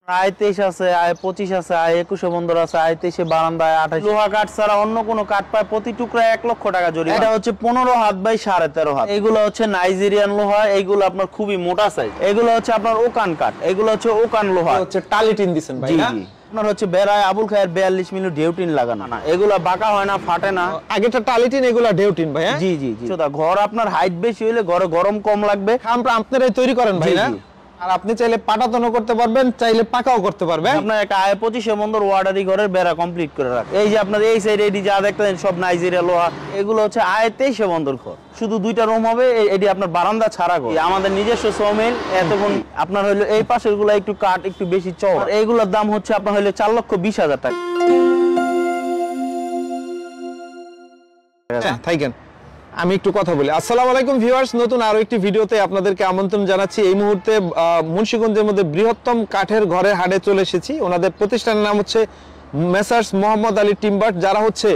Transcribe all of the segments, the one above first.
আয় 23 আছে, আয় 25 আছে, আয় 21 বন্দর আছে, আয় 23 বারান্দা, আয় 28। লোহা কাঠ ছাড়া অন্য কোনো কাঠ পায় প্রতি টুকরায় 1 লক্ষ টাকা জরিমানা। এটা হচ্ছে 15 হাত বাই 13.5 হাত। এগুলো হচ্ছে নাইজেরিয়ান লোহা, এইগুলো আপনার খুবই মোটা সাইজ। এগুলো হচ্ছে আপনার ওকান কাঠ, এগুলো হচ্ছে ওকান লোহা। হচ্ছে টালিটিন দিবেন ভাই না? আপনার হচ্ছে বেড়ায় আবুল খায়ের 42 মিলি ডেউটিন লাগানো না, এগুলো বাঁকা হয় না, ফাটে না। আগেটা টালিটিন, এগুলা ডেউটিন ভাই। জি জি জি। ঘর আপনার হাইট বেশি হলে ঘরে গরম কম লাগবে। আমরা আপনারাই তৈরি করেন ভাই না? আর আপনি চাইলে পাটাতনও করতে পারবেন, চাইলে পাকাও করতে পারবেন। আপনার একটা আয় 25 বন্দর ওয়াটারি ঘরের বেড়া কমপ্লিট করে রাখে। এই যে আপনার এই সাইড এডি যা দেখতেছেন সব নাইজেরিয়া লোহা, এগুলো হচ্ছে আয় 23 বন্দর ঘর। শুধু 2টা রুম হবে, এডি আপনার বারান্দা ছাড়া ঘর। আমাদের নিজস্ব সমিল। এতক্ষণ আপনার হইলো এই পাশের গুলা একটু কাঠ একটু বেশি চওড়া, এইগুলোর দাম হচ্ছে আপনার হইলো 4,20,000 টাকা। থাকেন, আমি একটু কথা বলি। আসসালামু আলাইকুম ভিউয়ার্স, নতুন আরো একটি ভিডিওতে আপনাদেরকে আমন্ত্রণ জানাচ্ছি। এই মুহূর্তে মুন্সিগঞ্জের মধ্যে বৃহত্তম কাঠের ঘরের হাটে চলে এসেছি। ওনাদের প্রতিষ্ঠানের নাম হচ্ছে মেসার্স মোহাম্মদ আলী টিম্বার, যারা হচ্ছে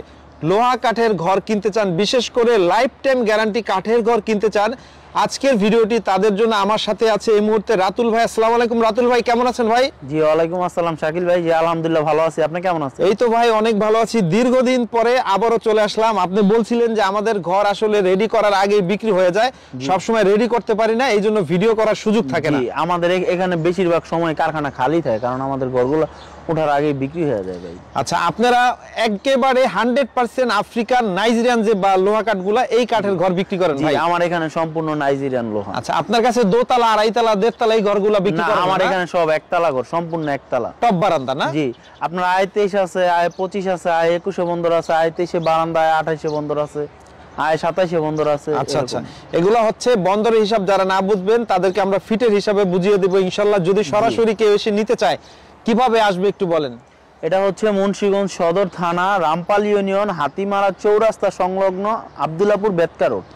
লোহা কাঠের ঘর কিনতে চান, বিশেষ করে লাইফ টাইম গ্যারান্টি কাঠের ঘর কিনতে চান। আজকের ভিডিওটি তাদের জন্য। আমার সাথে আছে এই মুহূর্তে রাতুল ভাই। আসসালামু আলাইকুম রাতুল ভাই, কেমন আছেন ভাই? জি ওয়ালাইকুম আসসালাম শাকিল ভাই। জি আলহামদুলিল্লাহ ভালো আছি, আপনি কেমন আছেন? এই তো ভাই অনেক ভালো আছি। দীর্ঘদিন পরে আবারও চলে আসলাম। আপনি বলছিলেন যে আমাদের ঘর আসলে রেডি করার আগে বিক্রি হয়ে যায়, সব সময় রেডি করতে পারি না, এই জন্য ভিডিও করার সুযোগ থাকে না। আমাদের এখানে বেশিরভাগ সময় কারখানা খালি থাকে, কারণ আমাদের ঘরগুলো ওঠার আগে বিক্রি হয়ে যায় ভাই। আচ্ছা, আপনারা একেবারে 100% আফ্রিকান নাইজেরিয়ান যে বা লোহা কাঠগুলা, এই কাঠের ঘর বিক্রি করেন ভাই? আমার এখানে সম্পূর্ণ নাইজেরিয়ান লোহা। আচ্ছা, আপনার কাছে দোতলা, আড়াইতলা, দেড়তলা এই ঘরগুলা বিক্রি করেন? আমার এখানে সব একতলা ঘর, সম্পূর্ণ একতলা, টপ বারান্দা না? জি। আপনার আয় 23 আছে, আয় 25 আছে, আয় 21 বন্দর আছে, আয় 23 বারান্দা, আয় 28 বন্দর আছে, আয় 27 বন্দর আছে। আচ্ছা আচ্ছা, এগুলো হচ্ছে বন্দরের হিসাব। যারা না বুঝবেন তাদেরকে আমরা ফিটের হিসাবে বুঝিয়ে দেব ইনশাআল্লাহ। যদি সরাসরি কেউ এসে নিতে চায় কিভাবে আসবে একটু বলেন। এটা হচ্ছে মুন্সিগঞ্জ সদর থানা, রামপাল ইউনিয়ন, হাতিমারা চৌরাস্তা সংলগ্ন, আব্দুল্লাহপুর বেতকা রোড।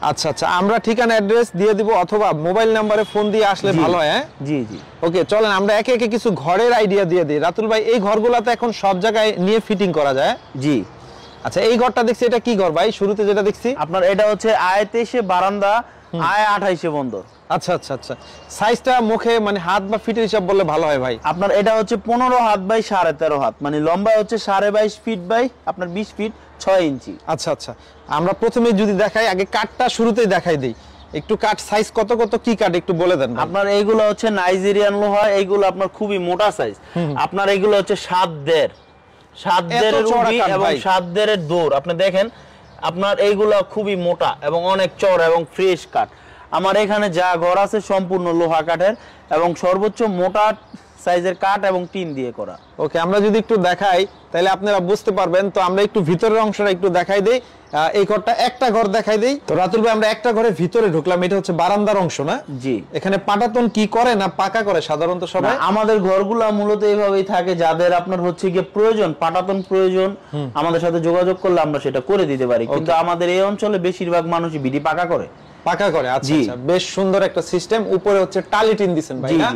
আচ্ছা আচ্ছা, আমরা ঠিকানা অ্যাড্রেস দিয়ে দিব, অথবা মোবাইল নম্বরে ফোন দিয়ে আসলে ভালো হয়। হ্যাঁ জি জি। ওকে, চলেন আমরা একে একে কিছু ঘরের আইডিয়া দিয়ে দিই। রাতুল ভাই, এই ঘরগুলোতে এখন সব জায়গায় নিয়ে ফিটিং করা যায়? জি। আচ্ছা, এই ঘরটা দেখছি, এটা কি ঘর ভাই? শুরুতে যেটা দেখছি আপনার এটা হচ্ছে আয় 23 বারান্দা, আয় 28 বন্দর। আচ্ছা আচ্ছা আচ্ছা, সাইজটা মুখে মানে হাত বা ফিটের হিসাব বললে ভালো হয় ভাই। আপনার এটা হচ্ছে 15 হাত বাই 13.5 হাত, মানে লম্বা হচ্ছে 22.5 ফিট বাই আপনার 20 ফিট 6 ইঞ্চি। আচ্ছা আচ্ছা, আমরা প্রথমে যদি দেখাই, আগে কাঠটা শুরুতেই দেখাই দেই। একটু কাঠ সাইজ কত কত কি কাঠ একটু বলে দেন। আপনার এইগুলো হচ্ছে নাইজেরিয়ান লোহা, এইগুলো আপনার খুবই মোটা সাইজ। আপনার এইগুলো হচ্ছে 7.5 রুবি এবং 7.5 দৌড়। আপনি দেখেন, আপনার এইগুলা খুবই মোটা এবং অনেক চওড়া এবং ফ্রেশ কাঠ। আমার এখানে যা ঘর আছে সম্পূর্ণ লোহা কাঠের এবং সর্বোচ্চ মোটা সাইজের কাঠ এবং টিন দিয়ে করা। ওকে, আমরা যদি একটু দেখাই তাহলে আপনারা বুঝতে পারবেন। তো আমরা একটু ভিতরের অংশটা একটু দেখাই দেই। এই ঘরটা একটা ঘর দেখাই দেই। তো রাতুল ভাই, আমরা একটা ঘরের ভিতরে ঢুকলাম, এটা হচ্ছে বারান্দার অংশ না? জি। এখানে পাটাতন কি করে না পাকা করে সাধারণত সবাই? আমাদের ঘরগুলা মূলত এইভাবেই থাকে, যাদের আপনার হচ্ছে গিয়ে প্রয়োজন পাটাতন প্রয়োজন, আমাদের সাথে যোগাযোগ করলে আমরা সেটা করে দিতে পারি। কিন্তু আমাদের এই অঞ্চলে বেশিরভাগ মানুষই বিডি পাকা করে। পাকা করে, আচ্ছা আচ্ছা, বেশ সুন্দর একটা সিস্টেম। উপরে হচ্ছে টালিটিন দিবেন ভাই না?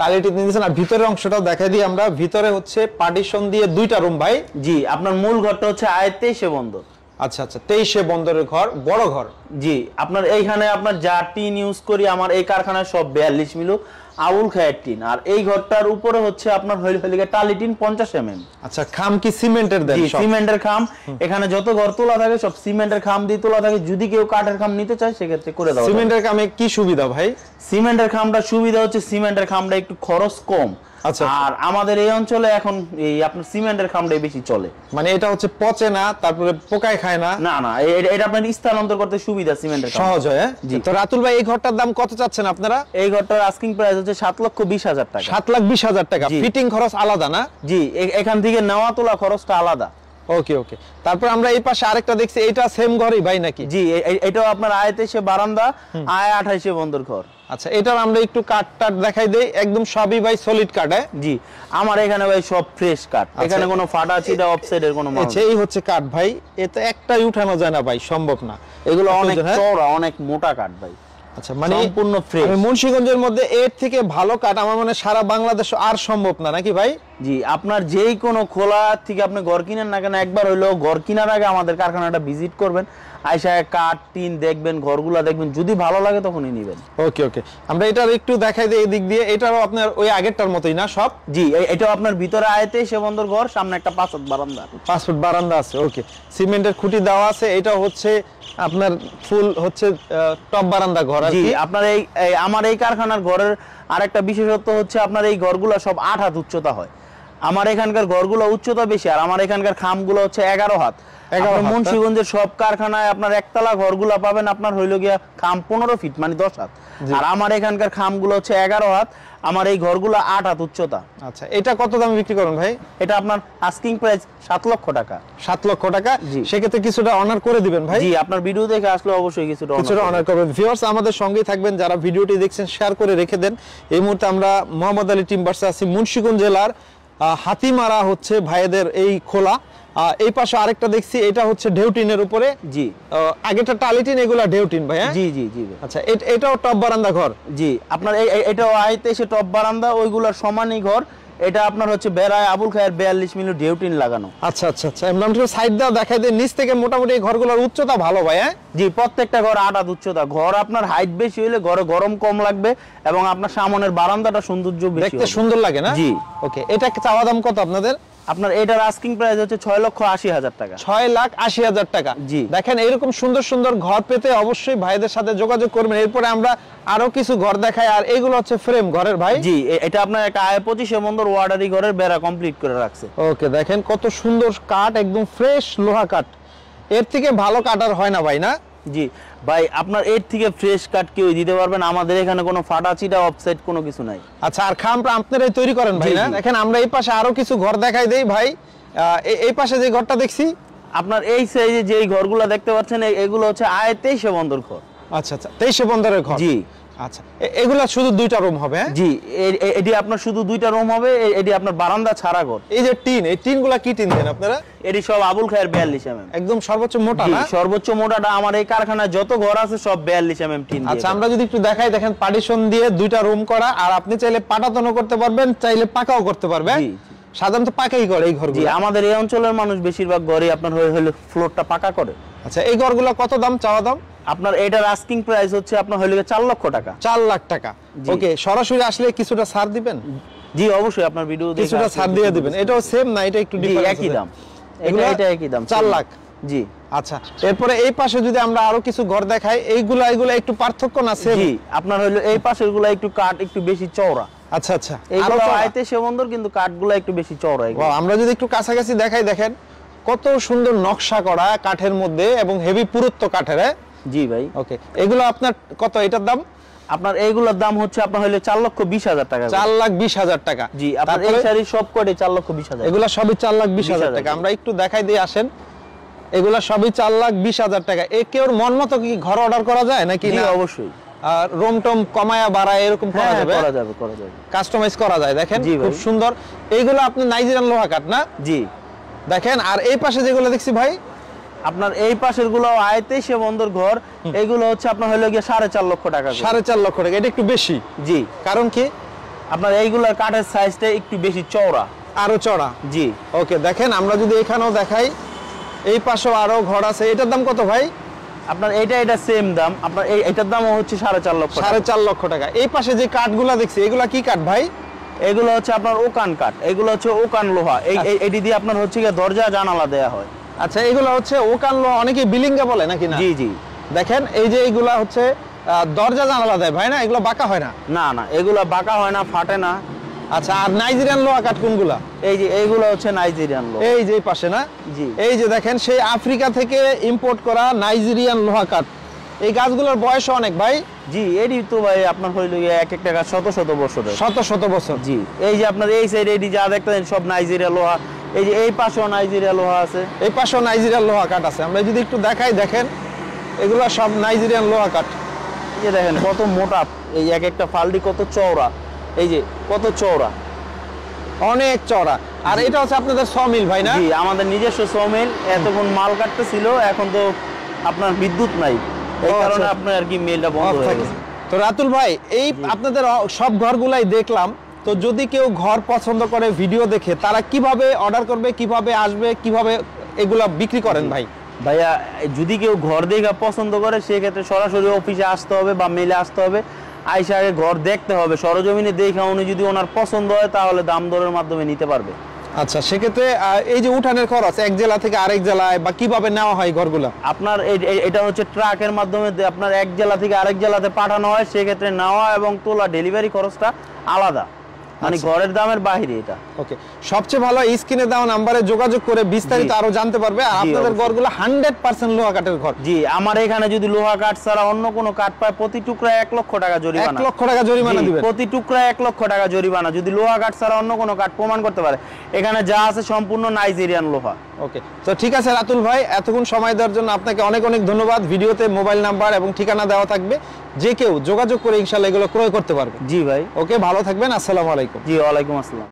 টালিটিন দিবেন। আর ভিতরের অংশটাও দেখাই দিই আমরা। ভিতরে হচ্ছে পার্টিশন দিয়ে 2টা রুম ভাই। জি। আপনার মূল ঘরটা হচ্ছে আয় 23 বন্দর। আচ্ছা আচ্ছা, 23 বন্দরের ঘর, বড় ঘর। জি। আপনার এইখানে আপনার যা টিন ইউজ করি, আমার এই কারখানায় সব 42 মিলি আউল খায়ের টিন। আর এই ঘরটার উপরে হচ্ছে আপনার হইলিগে টালি টিন 50 mm। আচ্ছা, খাম কি সিমেন্টের দেন? জি, সিমেন্টের খাম। এখানে যত ঘর তোলা থাকে সব সিমেন্টের খাম দিয়ে তোলা থাকে। যদি কেউ কাঠের খাম নিতে চায় সেক্ষেত্রে করে দাও। সিমেন্টের খামে কি সুবিধা ভাই? সিমেন্টের খামটা সুবিধা হচ্ছে সিমেন্টের খামটা একটু খরচ কম। আচ্ছা। আর আমাদের এই অঞ্চলে এখন এই আপনার সিমেন্টের খামটাই বেশি চলে। মানে এটা হচ্ছে পচে না, তারপরে পোকায় খায় না? না না, এটা আপনার স্থানান্তর করতে সুবিধা, সিমেন্টের খাম সহজ হয়। জি। তো রাতুল ভাই, এই ঘরটার দাম কত চাচ্ছেন আপনারা? এই ঘরটার আস্কিং প্রাইস হচ্ছে 7,20,000 টাকা। 7,20,000 টাকা। ফিটিং খরচ আলাদা না? জি, এখান থেকে নেওয়া তোলা খরচটা আলাদা। ওকে ওকে। তারপর আমরা এই পাশে আরেকটা দেখছি, এটা সেম ঘরই ভাই নাকি? জি, এটাও আপনার আয় 23 বারান্দা, আয় 28 বন্দর ঘর। আচ্ছা, এটার আমরা একটু কাঠ দেখাই দেই। একদম সবই ভাই সলিড কাঠ। জি, আমার এখানে ভাই সব ফ্রেশ কাঠ। এখানে কোনো ফাটা চিটা অফসাইডের কোনো মাল নেই। এই হচ্ছে কাঠ ভাই, এতে একটাই উঠানো যায় না ভাই, সম্ভব না। এগুলো অনেক চওড়া, অনেক মোটা কাঠ ভাই। আচ্ছা, মানে সম্পূর্ণ ফ্রেশ। মুন্সিগঞ্জের মধ্যে এর থেকে ভালো কাঠ আমার মনে সারা বাংলাদেশ আর সম্ভব না, নাকি ভাই? জি, আপনার যেই কোনো খোলা থেকে আপনি ঘর কিনেন না কেন, একবার হইলেও ঘর কেনার আগে আমাদের কারখানাটা ভিজিট করবেন। আইসা কাঠ টিন দেখবেন, ঘরগুলা দেখবেন, যদি ভালো লাগে তখনই নেবেন। ওকে ওকে, আমরা এটার একটু দেখাই দিই এই দিক দিয়ে। এটারও আপনার ওই আগেরটার মতোই না সব? জি, এটাও আপনার ভিতরে আয়তে সে বন্দর ঘর, সামনে একটা 5 ফুট বারান্দা। 5 ফুট বারান্দা আছে, ওকে। সিমেন্টের খুঁটি দেওয়া আছে। এটা হচ্ছে আপনার ফুল হচ্ছে টপ বারান্দা ঘর আর জি, কি। আপনার এই আমার এই কারখানার ঘরের আরেকটা বিশেষত্ব হচ্ছে আপনার এই ঘরগুলো সব 8 হাত উচ্চতা হয়। আমার এখানকার ঘরগুলো উচ্চতা বেশি, আর আমার এখানকার খামগুলো হচ্ছে 11 হাত। মুন্সিগঞ্জের সব কারখানায় আপনার একতলা ঘরগুলো পাবেন আপনার হইল গিয়া খাম 15 ফিট মানে 10 হাত, আর আমার এখানকার খামগুলো হচ্ছে 11 হাত। আমার এই ঘরগুলো 8 হাত উচ্চতা। আচ্ছা, এটা কত দামে বিক্রি করেন ভাই? এটা আপনার আস্কিং প্রাইস 7 লক্ষ টাকা। 7 লক্ষ টাকা। জি, সেক্ষেত্রে কিছুটা অনার করে দিবেন ভাই? জি, আপনার ভিডিও দেখে আসলে অবশ্যই কিছুটা অনার করবেন। ভিউয়ার্স আমাদের সঙ্গেই থাকবেন, যারা ভিডিওটি দেখছেন শেয়ার করে রেখে দেন। এই মুহূর্তে আমরা মোহাম্মদ আলী টিম্বার্সে আছি, মুন্সিগঞ্জ জেলার হাতিমারা হচ্ছে ভাইদের এই খোলা। এই পাশে আরেকটা দেখছি, এটা হচ্ছে ঢেউটিনের উপরে। জি, আগেটা টালিটিন, এগুলা ঢেউটিন ভাই। জি জি জি। আচ্ছা, এটাও টপ বারান্দা ঘর? জি, আপনার এটাও আইতে এসে টপ বারান্দা, ওইগুলোর সমানই ঘর। এটা আপনার হচ্ছে বেড়ায় আবুল খায়ের 42 মিলি ঢেউটিন লাগানো। আচ্ছা আচ্ছা আচ্ছা, আমরা সাইড দাও দেখাই দেই। নিচ থেকে মোটামুটি এই ঘরগুলোর উচ্চতা ভালো ভাই? হ্যাঁ জি, প্রত্যেকটা ঘর 8 হাত উচ্চতা। ঘর আপনার হাইট বেশি হইলে ঘরে গরম কম লাগবে এবং আপনার সামনের বারান্দাটা সৌন্দর্য বেশি, দেখতে সুন্দর লাগে না? জি। ওকে, এটা চাওয়া দাম কত আপনাদের? আপনার এটার আস্কিং প্রাইস হচ্ছে 6,80,000 টাকা। 6,80,000 টাকা। জি, দেখেন এরকম সুন্দর সুন্দর ঘর পেতে অবশ্যই ভাইদের সাথে যোগাযোগ করবেন। এরপরে আমরা আরো কিছু ঘর দেখাই, আর এগুলো হচ্ছে ফ্রেম ঘরের ভাই? জি, এটা আপনার একটা আয় 25 বন্দর ওয়ার্ডারি ঘরের বেড়া কমপ্লিট করে রাখছে। ওকে, দেখেন কত সুন্দর কাঠ, একদম ফ্রেশ লোহা কাঠ। এর থেকে ভালো কাঠ আর হয় না ভাই, না? জি ভাই, আপনার এর থেকে ফ্রেশ কাঠ কেউ দিতে পারবেন? আমাদের এখানে কোনো ফাটা চিটা অফসাইড কোনো কিছু নাই। আচ্ছা, আর খামটা আপনারাই তৈরি করেন ভাই, না? দেখেন আমরা এই পাশে আরো কিছু ঘর দেখাই দেই ভাই। এই পাশে যে ঘরটা দেখছি, আপনার এই সাইজে যে ঘরগুলো দেখতে পাচ্ছেন, এগুলো হচ্ছে আয় 23 বন্দর ঘর। আচ্ছা আচ্ছা, 23 বন্দরের ঘর। জি। আচ্ছা, এগুলা শুধু 2টা রুম হবে? জি, এটি আপনার শুধু 2টা রুম হবে। এটি আপনার বারান্দা ছাড়া ঘর। এই যে টিন, এই টিনগুলা কি টিন দেন আপনারা? এটি সব আবুল খায়ের 42 একদম সর্বোচ্চ মোটা না? সর্বোচ্চ মোটাটা আমার এই কারখানায় যত ঘর আছে সব 42 টিন। আচ্ছা, আমরা যদি একটু দেখাই, দেখেন পার্টিশন দিয়ে 2টা রুম করা, আর আপনি চাইলে পাটাতনও করতে পারবেন, চাইলে পাকাও করতে পারবেন। সাধারণত পাকাই করে এই ঘরগুলো। জি, আমাদের এই অঞ্চলের মানুষ বেশিরভাগ ঘরই আপনার হলো ফ্লোরটা পাকা করে। আচ্ছা, এই ঘরগুলো কত দাম চাওয়া দাম? আপনার এটার আস্কিং প্রাইস হচ্ছে আপনার হলো 4 লক্ষ টাকা। 4 লাখ টাকা। ওকে, সরাসরি আসলে কিছুটা ছাড় দিবেন? জি, অবশ্যই আপনার ভিডিও দেখে কিছুটা ছাড় দিয়ে দিবেন। এটাও সেম না, এটা একটু ডিফারেন্স? একই দাম। এটা একই দাম, 4 লাখ। জি। আচ্ছা, এরপরে এই পাশে যদি আমরা আরো কিছু ঘর দেখাই, এইগুলা একটু পার্থক্য না? সেম? জি, আপনার হলো এই পাশের গুলা একটু কাঠ একটু বেশি চওড়া। আচ্ছা আচ্ছা, এইগুলো আইতে সে বন্দর, কিন্তু কাঠগুলো একটু বেশি চওড়া। আমরা যদি একটু কাছাকাছি দেখাই, দেখেন কত সুন্দর নকশা করা কাঠের মধ্যে এবং হেভি পুরুত্ব কাঠের। জি ভাই। ওকে, এগুলো আপনার কত এটার দাম? আপনার এইগুলোর দাম হচ্ছে আপনার হলো 4,20,000 টাকা। 4,20,000 টাকা। জি, আপনার এই শাড়ি সব কোডে 4,20,000। এগুলা সবই 4,20,000 টাকা। আমরা একটু দেখাই দিয়ে আসেন, এগুলা সবই 4,20,000 টাকা। কেউর মন মতো কি ঘর অর্ডার করা যায় নাকি? জি, অবশ্যই। আর রুম টম কমায়া বাড়ায় এরকম করা যাবে? করা যাবে, করা যাবে, কাস্টমাইজ করা যায়। দেখেন খুব সুন্দর। এইগুলো আপনি নাইজেরিয়ান লোহা কাঠ না? জি। দেখেন, আর এই পাশে যেগুলো দেখছি ভাই, আপনার এই পাশের গুলো আয়তে সে বন্দর ঘর, এগুলো হচ্ছে আপনার হলো 4.5 লক্ষ টাকা। 4.5 লক্ষ টাকা। এটা একটু বেশি? জি। কারণ কি? আপনার এইগুলোর কাঠের সাইজটা একটু বেশি চওড়া। আরো চওড়া? জি। ওকে, দেখেন আমরা যদি এখানেও দেখাই, এই পাশেও আরো ঘর আছে। এটার দাম কত ভাই? আপনার এটা সেম দাম। আপনার এটার দাম হচ্ছে 4.5 লক্ষ। 4.5 লক্ষ টাকা। এই পাশে যে কাঠগুলা দেখছি, এগুলা কি কাঠ ভাই? এগুলো হচ্ছে আপনার ওকান কাঠ। এগুলো হচ্ছে ওকান লোহা। এটি দিয়ে আপনার হচ্ছে দরজা জানালা দেয়া হয়। আচ্ছা, এগুলো হচ্ছে ওকান লোহা, অনেকে বিলিঙ্গা বলে নাকি? না? জি জি। দেখেন এই যে এইগুলা হচ্ছে দরজা জানালা দেয় ভাই, না? এগুলো বাঁকা হয় না? না না, এগুলো বাঁকা হয় না, ফাটে না। আচ্ছা, আর নাইজেরিয়ান লোহা কাঠ কোনগুলা? এই যে এইগুলো হচ্ছে নাইজেরিয়ান লোহা। এই যে পাশে না? জি। এই যে দেখেন সেই আফ্রিকা থেকে ইম্পোর্ট করা নাইজেরিয়ান লোহা কাঠ। এই গাছগুলোর বয়স অনেক ভাই। জি, এডি তো ভাই আপনার হইল এক একটা গাছ শত শত বছরের। শত শত বছর। জি। এই যে আপনার এই সাইড এডি যা দেখতেছেন সব নাইজেরিয়া লোহা। এই যে এই পাশেও নাইজেরিয়া লোহা আছে। এই পাশেও নাইজেরিয়ান লোহা কাঠ আছে। আমরা যদি একটু দেখাই, দেখেন এগুলো সব নাইজেরিয়ান লোহা কাঠ। এই যে দেখেন কত মোটা, এই এক একটা ফালডি কত চওড়া। এই যে কত চওড়া, অনেক চওড়া। আর এটা হচ্ছে আপনাদের সমিল ভাই, না? জি, আমাদের নিজস্ব সমিল। এতক্ষণ মাল কাটতে ছিল, এখন তো আপনার বিদ্যুৎ নাই, এই কারণে আপনার আর কি মেলটা বন্ধ হয়ে গেছে। তো রাতুল ভাই, এই আপনাদের সব ঘরগুলাই দেখলাম। তো যদি কেউ ঘর পছন্দ করে ভিডিও দেখে, তারা কিভাবে অর্ডার করবে, কিভাবে আসবে, কিভাবে এগুলা বিক্রি করেন ভাই? ভাইয়া যদি কেউ ঘর দেখে পছন্দ করে সেক্ষেত্রে সরাসরি অফিসে আসতে হবে বা মেলে আসতে হবে, আইসা আগে ঘর দেখতে হবে, সরজমিনে দেখে উনি যদি ওনার পছন্দ হয় তাহলে দাম দরের মাধ্যমে নিতে পারবে। আচ্ছা, সেক্ষেত্রে এই যে উঠানের খরচ এক জেলা থেকে আরেক জেলায় বা কিভাবে নেওয়া হয় ঘরগুলা? আপনার এটা হচ্ছে ট্রাকের মাধ্যমে আপনার এক জেলা থেকে আরেক জেলাতে পাঠানো হয়, সেক্ষেত্রে নেওয়া এবং তোলা ডেলিভারি খরচটা আলাদা, মানে ঘরের দামের বাইরে এটা। ওকে, সবচেয়ে ভালো স্ক্রিনে দেওয়া নম্বরে যোগাযোগ করে বিস্তারিত আরো জানতে পারবে। আর আপনাদের ঘরগুলো 100% লোহা কাঠের ঘর। জি, আমার এখানে যদি লোহা কাঠ ছাড়া অন্য কোনো কাঠ পায় প্রতি টুকরা 1 লক্ষ টাকা জরিমানা। 1 লক্ষ টাকা জরিমানা দিবেন প্রতি টুকরা 1 লক্ষ টাকা জরিমানা যদি লোহা কাঠ ছাড়া অন্য কোনো কাঠ প্রমাণ করতে পারে। এখানে যা আছে সম্পূর্ণ নাইজেরিয়ান লোহা। ওকে, তো ঠিক আছে রাতুল ভাই, এতক্ষণ সময় দেওয়ার জন্য আপনাকে অনেক অনেক ধন্যবাদ। ভিডিওতে মোবাইল নাম্বার এবং ঠিকানা দেওয়া থাকবে, যে কেউ যোগাযোগ করে ইনশাআল্লাহ এগুলো ক্রয় করতে পারবে। জি ভাই। ওকে, ভালো থাকবেন। আসসালামু আলাইকুম। জি, ওয়ালাইকুম আসসালাম।